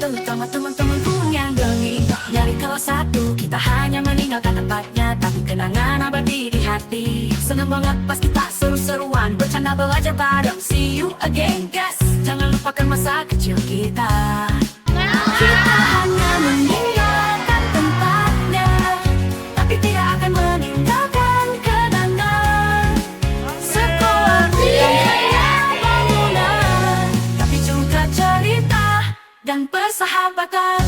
terutama teman-temanku yang geli. Nyari kelas satu, kita hanya meninggalkan tempatnya, tapi kenangan abadi di hati. Seneng banget pas kita seru-seruan, bercanda belajar bareng. See you again guys, jangan lupakan masa kecil kita. Kita hanya meninggalkan tempatnya, tapi tidak akan meninggalkan kenangan. Sekolah bukan hanya bangunan, tapi juga cerita dan persahabatan.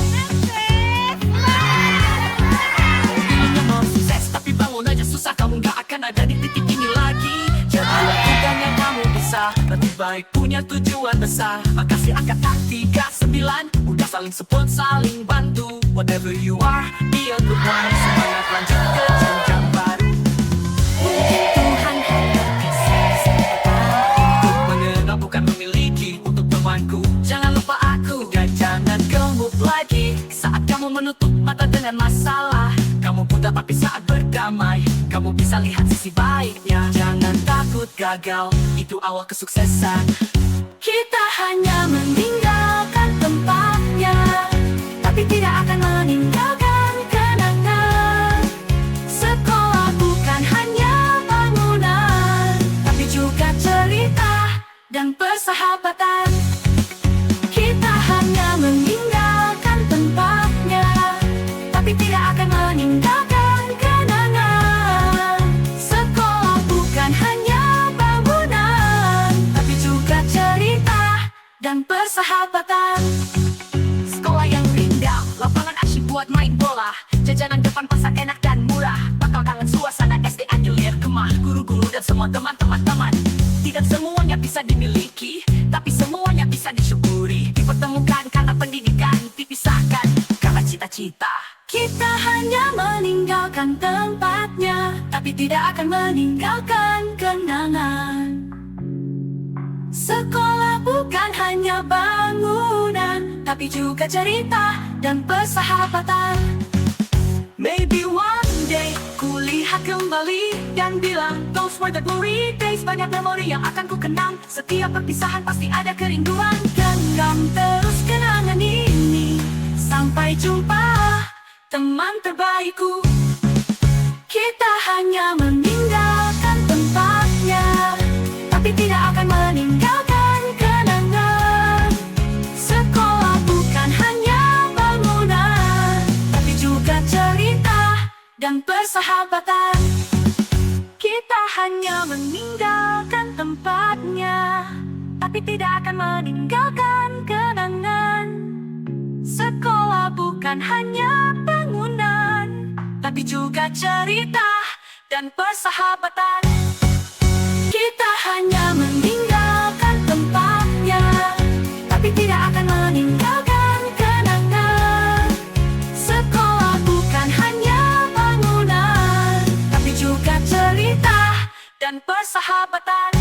Dulunya mau sukses tapi bangun aja susah, kamu gak akan ada di titik ini lagi. Jadi lakukan yang kamu bisa, lebih baik punya tujuan besar. Makasih angkatan 39, udah saling support, saling bantu. Whatever you are, be a good one. Semangat lanjut ke jenjang baru. Mungkin Tuhan hanya kasih kesempatan Untuk mengenal bukan memiliki. Untuk temanku, jangan lupa aku. Dan jangan gemuk lagi saat kamu menutup mata dengan masalah. Kamu mudah tapi saat berdamai, kamu bisa lihat sisi baiknya. Jangan takut gagal, itu awal kesuksesan. Kita hanya meninggalkan tempatnya, tapi tidak akan meninggalkan kenangan. Sekolah bukan hanya bangunan, tapi juga cerita dan persahabatan. Kita hanya meninggalkan tempatnya, tapi tidak akan meninggalkan kenangan. Sekolah bukan hanya bangunan, tapi juga cerita dan persahabatan. Sekolah yang indah, lapangan asyik buat main bola, jajanan depan pasar enak dan murah. Bakal kangen suasana SD Anjelir Kemah, guru-guru dan semua teman-teman. Tidak semuanya bisa dimiliki, tapi semuanya bisa disyukuri. Dipertemukan karena pendidikan, dipisahkan karena cita-cita. Kita hanya meninggalkan tempatnya, tapi tidak akan meninggalkan kenangan. Sekolah bukan hanya bangunan, tapi juga cerita dan persahabatan. Maybe one day ku lihat kembali dan bilang those were the glory days. Banyak memori yang akan ku kenang. Setiap perpisahan pasti ada kerinduan. Genggam terus kenangan ini, sampai jumpa teman terbaikku. Kita hanya meninggalkan tempatnya, tapi tidak akan meninggalkan kenangan. Sekolah bukan hanya bangunan, tapi juga cerita dan persahabatan. Kita hanya meninggalkan tempatnya, tapi tidak akan meninggalkan kenangan. Sekolah bukan hanya bangunan, tapi juga cerita dan persahabatan. Kita hanya meninggalkan tempatnya, tapi tidak akan meninggalkan kenangan. Sekolah bukan hanya bangunan, tapi juga cerita dan persahabatan.